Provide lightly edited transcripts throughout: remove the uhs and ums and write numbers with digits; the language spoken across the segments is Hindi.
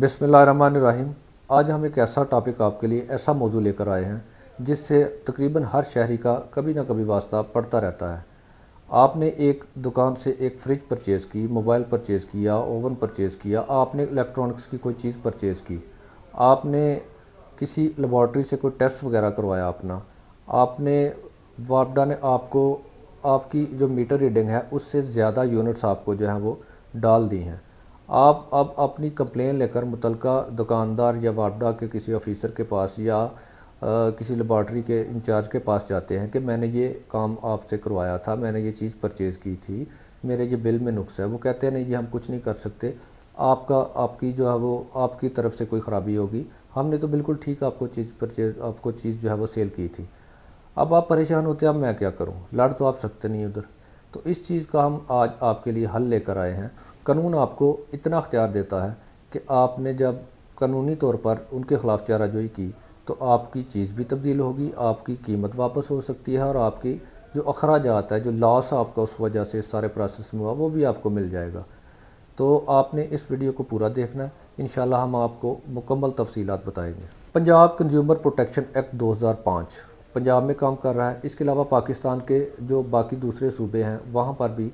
बिस्मिल्लाहिर्रहमानिर्रहीम। आज हम एक ऐसा टॉपिक आपके लिए ऐसा मौजू लेकर आए हैं जिससे तकरीबन हर शहरी का कभी ना कभी वास्ता पड़ता रहता है। आपने एक दुकान से एक फ्रिज परचेज़ की, मोबाइल परचेज़ किया, ओवन परचेज़ किया, आपने इलेक्ट्रॉनिक्स की कोई चीज़ परचेज़ की, आपने किसी लेबॉर्ट्री से कोई टेस्ट वगैरह करवाया अपना, आपने वापडा ने आपको आपकी जो मीटर रीडिंग है उससे ज़्यादा यूनिट्स आपको जो है वो डाल दी हैं। आप अब अपनी कंप्लेन लेकर मुतलका दुकानदार या वापडा के किसी ऑफिसर के पास या किसी लेबॉर्ट्री के इंचार्ज के पास जाते हैं कि मैंने ये काम आपसे करवाया था, मैंने ये चीज़ परचेज़ की थी, मेरे ये बिल में नुक्स है। वो कहते हैं नहीं जी हम कुछ नहीं कर सकते, आपकी जो है वो आपकी तरफ से कोई ख़राबी होगी, हमने तो बिल्कुल ठीक आपको चीज़ जो है वो सेल की थी। अब आप परेशान होते हैं, अब मैं क्या करूं, लड़ तो आप सकते नहीं उधर। तो इस चीज़ का हम आज आपके लिए हल लेकर आए हैं। कानून आपको इतना अख्तियार देता है कि आपने जब कानूनी तौर पर उनके ख़िलाफ़ चाराजोई की तो आपकी चीज़ भी तब्दील होगी, आपकी कीमत वापस हो सकती है और आपकी जो अखराजात है, जो लॉस आपका उस वजह से इस सारे प्रोसेस में हुआ, वो भी आपको मिल जाएगा। तो आपने इस वीडियो को पूरा देखना है, इंशाल्लाह हम आपको मुकम्मल तफसीलात बताएंगे। Punjab consumer protection act 2005 Punjab में काम कर रहा है। इसके अलावा पाकिस्तान के जो बाकी दूसरे सूबे हैं वहाँ पर भी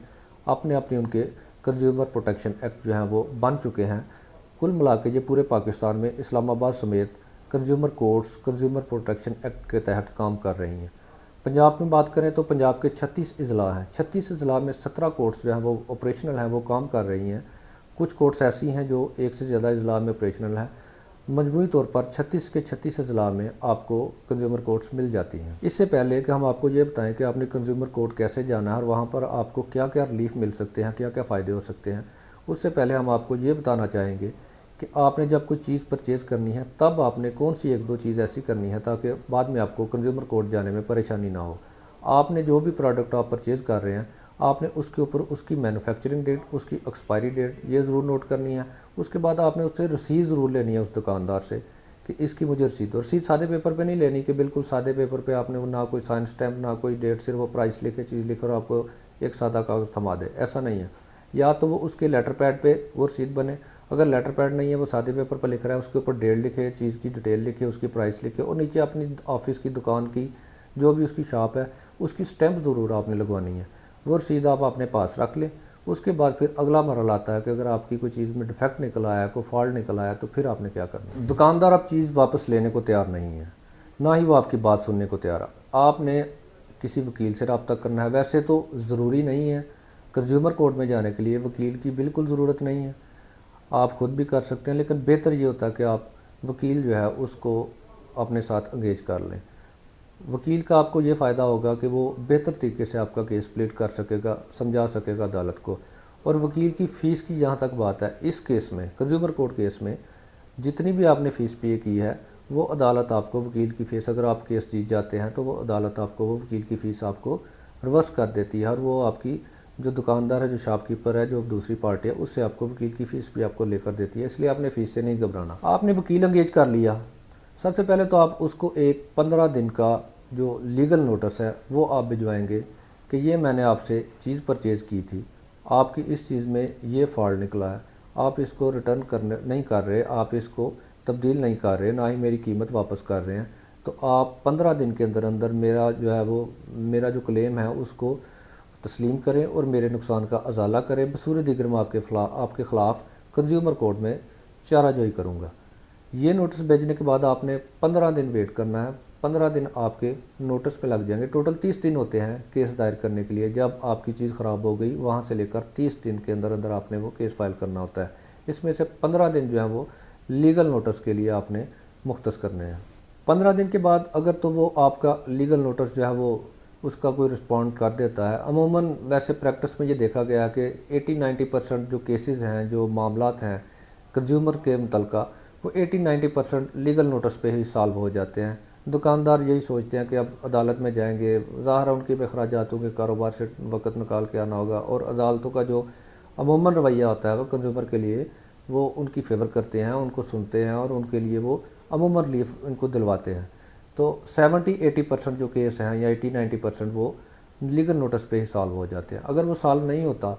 अपने अपने उनके कंज्यूमर प्रोटेक्शन एक्ट जो हैं वो बन चुके हैं। कुल मिला के ये पूरे पाकिस्तान में इस्लामाबाद समेत consumer courts consumer protection act के तहत काम कर रही हैं। पंजाब में बात करें तो पंजाब के 36 अजला हैं। 36 अजला में 17 कोर्ट्स जो हैं वो ऑपरेशनल हैं, वो काम कर रही हैं। कुछ कोर्ट्स ऐसी हैं जो एक से ज़्यादा अजला में ऑपरेशनल हैं। मजमूई तौर पर 36 के 36 अजला में आपको कंज्यूमर कोर्ट्स मिल जाती हैं। इससे पहले कि हम आपको ये बताएं कि आपने कंज्यूमर कोर्ट कैसे जाना है और वहाँ पर आपको क्या क्या रिलीफ मिल सकते हैं, क्या क्या फ़ायदे हो सकते हैं, उससे पहले हम आपको ये बताना चाहेंगे कि आपने जब कोई चीज़ परचेज़ करनी है तब आपने कौन सी एक दो चीज़ ऐसी करनी है ताकि बाद में आपको कंज्यूमर कोर्ट जाने में परेशानी ना हो। आपने जो भी प्रोडक्ट आप परचेज़ कर रहे हैं, आपने उसके ऊपर उसकी मैन्युफैक्चरिंग डेट, उसकी एक्सपायरी डेट ये ज़रूर नोट करनी है। उसके बाद आपने उससे रसीद ज़रूर लेनी है उस दुकानदार से कि इसकी मुझे रसीद दो। रसीद सादे पेपर पे नहीं लेनी कि बिल्कुल सादे पेपर पे आपने ना कोई साइन स्टैम्प ना कोई डेट, सिर्फ वो प्राइस लिखे चीज़ लिखकर आपको एक सादा कागज़ थमा दे, ऐसा नहीं है। या तो वो उसके लेटर पैड पे वो रसीद बने, अगर लेटर पैड नहीं है, वो सादे पेपर पर लिख रहा है, उसके ऊपर डेट लिखे, चीज़ की डिटेल लिखे, उसकी प्राइस लिखे और नीचे अपनी ऑफिस की दुकान की जो भी उसकी शॉप है उसकी स्टैम्प ज़रूर आपने लगवानी है। वो रसीद आप अपने पास रख लें। उसके बाद फिर अगला मरहला आता है कि अगर आपकी कोई चीज़ में डिफेक्ट निकल आया, कोई फॉल्ट निकल आया, तो फिर आपने क्या करना है। दुकानदार अब चीज़ वापस लेने को तैयार नहीं है, ना ही वो आपकी बात सुनने को तैयार है। आपने किसी वकील से रब्ता करना है। वैसे तो ज़रूरी नहीं है कंज्यूमर कोर्ट में जाने के लिए वकील की बिल्कुल ज़रूरत नहीं है, आप ख़ुद भी कर सकते हैं, लेकिन बेहतर ये होता है कि आप वकील जो है उसको अपने साथ एंगेज कर लें। वकील का आपको ये फ़ायदा होगा कि वो बेहतर तरीके से आपका केस प्लीड कर सकेगा, समझा सकेगा अदालत को। और वकील की फ़ीस की जहाँ तक बात है, इस केस में कंज्यूमर कोर्ट केस में जितनी भी आपने फ़ीस पे की है वो अदालत आपको वकील की फ़ीस, अगर आप केस जीत जाते हैं तो वो अदालत आपको वो वकील की फ़ीस आपको रिवर्स कर देती है और वो आपकी जो दुकानदार है, जो शॉपकीपर है, जो दूसरी पार्टी है, उससे आपको वकील की फ़ीस भी आपको लेकर देती है। इसलिए आपने फ़ीस से नहीं घबराना। आपने वकील एंगेज कर लिया, सबसे पहले तो आप उसको एक 15 दिन का जो लीगल नोटिस है वो आप भिजवाएंगे कि ये मैंने आपसे चीज़ परचेज़ की थी, आपकी इस चीज़ में ये फॉल्ट निकला है, आप इसको रिटर्न करने नहीं कर रहे, आप इसको तब्दील नहीं कर रहे, ना ही मेरी कीमत वापस कर रहे हैं, तो आप 15 दिन के अंदर अंदर मेरा जो है वो मेरा जो क्लेम है उसको तस्लीम करें और मेरे नुकसान का अजाला करें। बसूर दीगर मैं आपके ख़िलाफ़ कंज्यूमर कोर्ट में चाराजोई करूँगा। ये नोटिस भेजने के बाद आपने 15 दिन वेट करना है। 15 दिन आपके नोटिस पे लग जाएंगे। टोटल 30 दिन होते हैं केस दायर करने के लिए। जब आपकी चीज़ ख़राब हो गई वहाँ से लेकर 30 दिन के अंदर अंदर आपने वो केस फाइल करना होता है। इसमें से 15 दिन जो है वो लीगल नोटिस के लिए आपने मुख्तस करने हैं। 15 दिन के बाद अगर तो वो आपका लीगल नोटिस जो है वो उसका कोई रिस्पॉन्ड कर देता है। अमूमन वैसे प्रैक्टिस में ये देखा गया कि 80-90% जो केसेस हैं, जो मामलात हैं कंज्यूमर के मुतलका, वो 80-90% लीगल नोटिस पे ही सॉल्व हो जाते हैं। दुकानदार यही सोचते हैं कि अब अदालत में जाएंगे, ज़ाहिर है उनके भी अखराजात होंगे, कारोबार से वक़्त निकाल के आना होगा और अदालतों का जो अमूमन रवैया होता है वो कंज्यूमर के लिए वो उनकी फ़ेवर करते हैं, उनको सुनते हैं और उनके लिए वो अमूमन रिलीफ उनको दिलवाते हैं। तो 70-80% जो केस हैं या 80-90% वो लीगल नोटिस पे ही सॉल्व हो जाते हैं। अगर वो सॉल्व नहीं होता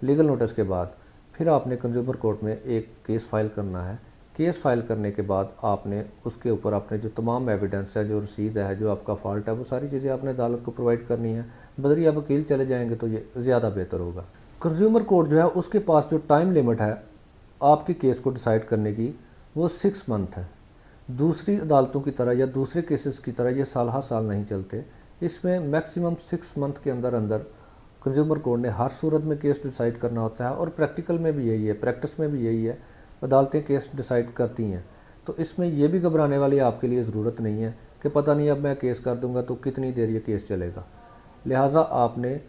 लीगल नोटिस के बाद, फिर आपने कंज्यूमर कोर्ट में एक केस फाइल करना है केस फाइल करने के बाद आपने उसके ऊपर अपने जो तमाम एविडेंस है, जो रसीद है, जो आपका फ़ॉल्ट है, वो सारी चीज़ें आपने अदालत को प्रोवाइड करनी है। बदरिया वकील चले जाएंगे तो ये ज़्यादा बेहतर होगा। कंज्यूमर कोर्ट जो है उसके पास जो टाइम लिमिट है आपकी केस को डिसाइड करने की, वो 6 मंथ है। दूसरी अदालतों की तरह या दूसरे केसेस की तरह ये साल हर साल नहीं चलते। इसमें मैक्सिमम 6 मंथ के अंदर अंदर कंज्यूमर कोर्ट ने हर सूरत में केस डिसाइड करना होता है, और प्रैक्टिकल में भी यही है, प्रैक्टिस में भी यही है, अदालतें केस डिसाइड करती हैं। तो इसमें यह भी घबराने वाली आपके लिए ज़रूरत नहीं है कि पता नहीं अब मैं केस कर दूंगा तो कितनी देर ये केस चलेगा। लिहाजा आपने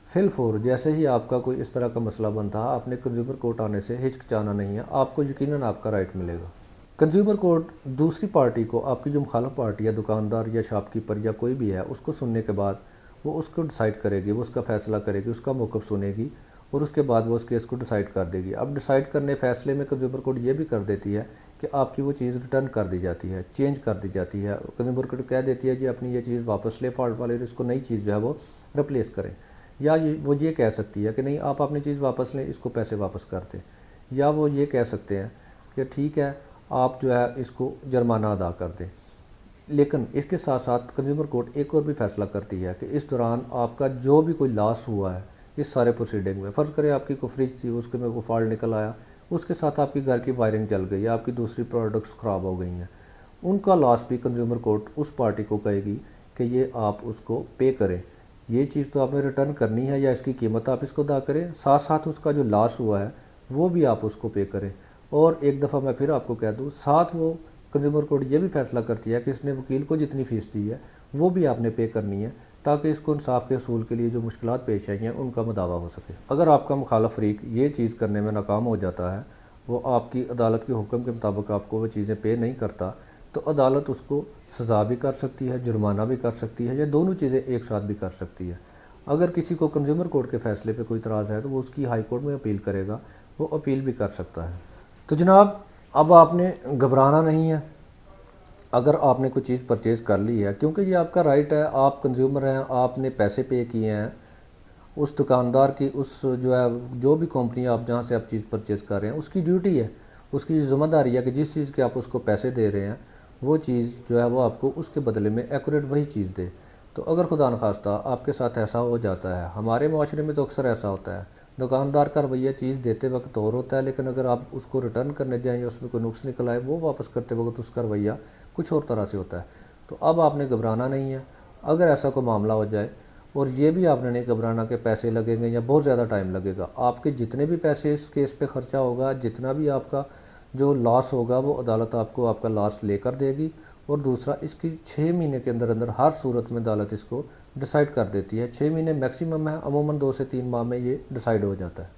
फिल फोर जैसे ही आपका कोई इस तरह का मसला बनता है, आपने कंज्यूमर कोर्ट आने से हिचकिचाना नहीं है, आपको यकीनन आपका राइट मिलेगा। कंज्यूमर कोर्ट दूसरी पार्टी को, आपकी जो मुखालिफ पार्टी या दुकानदार या शॉपकीपर या कोई भी है, उसको सुनने के बाद वो उसको डिसाइड करेगी, वो उसका फ़ैसला करेगी, उसका मौक़िफ़ सुनेगी, और उसके बाद वो उस केस को डिसाइड कर देगी। अब डिसाइड करने फ़ैसले में कंज्यूमर कोर्ट ये भी कर देती है कि आपकी वो चीज़ रिटर्न कर दी जाती है, चेंज कर दी जाती है। कंज्यूमर कोर्ट कह देती है जी अपनी ये चीज़ वापस ले फॉल्ट वाले, इसको नई चीज़ जो है वो रिप्लेस करें। या वो ये कह सकती है कि नहीं आप अपनी चीज़ वापस लें, इसको पैसे वापस कर दें। या वो ये कह सकते हैं कि ठीक है आप जो है इसको जुर्माना अदा कर दें। लेकिन इसके साथ साथ कंज्यूमर कोर्ट एक और भी फैसला करती है कि इस दौरान आपका जो भी कोई लॉस हुआ है इस सारे प्रोसीडिंग में, फ़र्ज़ करें आपकी कोई फ्रिज थी, उसके में कोई फॉल्ट निकल आया, उसके साथ आपकी घर की वायरिंग जल गई या आपकी दूसरी प्रोडक्ट्स ख़राब हो गई हैं, उनका लॉस भी कंज्यूमर कोर्ट उस पार्टी को कहेगी कि ये आप उसको पे करें। ये चीज़ तो आपने रिटर्न करनी है या इसकी कीमत आप इसको अदा करें, साथ साथ उसका जो लॉस हुआ है वो भी आप उसको पे करें। और एक दफ़ा मैं फिर आपको कह दूँ, साथ वो कंज्यूमर कोर्ट ये भी फैसला करती है कि इसने वकील को जितनी फ़ीस दी है वो भी आपने पे करनी है, ताकि इसको इंसाफ के असूल के लिए जो मुश्किलात पेश आई हैं उनका मुदावा हो सके। अगर आपका मुखालिफ फ़रीक ये चीज़ करने में नाकाम हो जाता है, वो आपकी अदालत के हुक्म के मुताबिक आपको वो चीज़ें पे नहीं करता, तो अदालत उसको सज़ा भी कर सकती है, जुर्माना भी कर सकती है, या दोनों चीज़ें एक साथ भी कर सकती है। अगर किसी को कंज्यूमर कोर्ट के फ़ैसले पे कोई इतराज़ है तो वो उसकी हाई कोर्ट में अपील करेगा, वो अपील भी कर सकता है। तो जनाब, अब आपने घबराना नहीं है अगर आपने कोई चीज़ परचेज़ कर ली है, क्योंकि ये आपका राइट है, आप कंज्यूमर हैं, आपने पैसे पे किए हैं उस दुकानदार की, उस जो है जो भी कंपनी आप जहाँ से आप चीज़ परचेज़ कर रहे हैं उसकी ड्यूटी है, उसकी ज़िम्मेदारी है कि जिस चीज़ के आप उसको पैसे दे रहे हैं वो चीज़ जो है वो आपको उसके बदले में एक्यूरेट वही चीज़ दे। तो अगर खुदा न खास्ता आपके साथ ऐसा हो जाता है, हमारे माशरे में तो अक्सर ऐसा होता है, दुकानदार का रवैया चीज़ देते वक्त और होता है, लेकिन अगर आप उसको रिटर्न करने जाएँ या उसमें कोई नुक्स निकल आए, वो वापस करते वक्त उसका रवैया कुछ और तरह से होता है। तो अब आपने घबराना नहीं है। अगर ऐसा कोई मामला हो जाए, और ये भी आपने नहीं घबराना कि पैसे लगेंगे या बहुत ज़्यादा टाइम लगेगा, आपके जितने भी पैसे इस केस पे ख़र्चा होगा, जितना भी आपका जो लॉस होगा, वो अदालत आपको आपका लॉस लेकर देगी। और दूसरा, इसकी 6 महीने के अंदर अंदर हर सूरत में अदालत इसको डिसाइड कर देती है। 6 महीने मैक्सिमम है, अमूमन 2 से 3 माह में ये डिसाइड हो जाता है।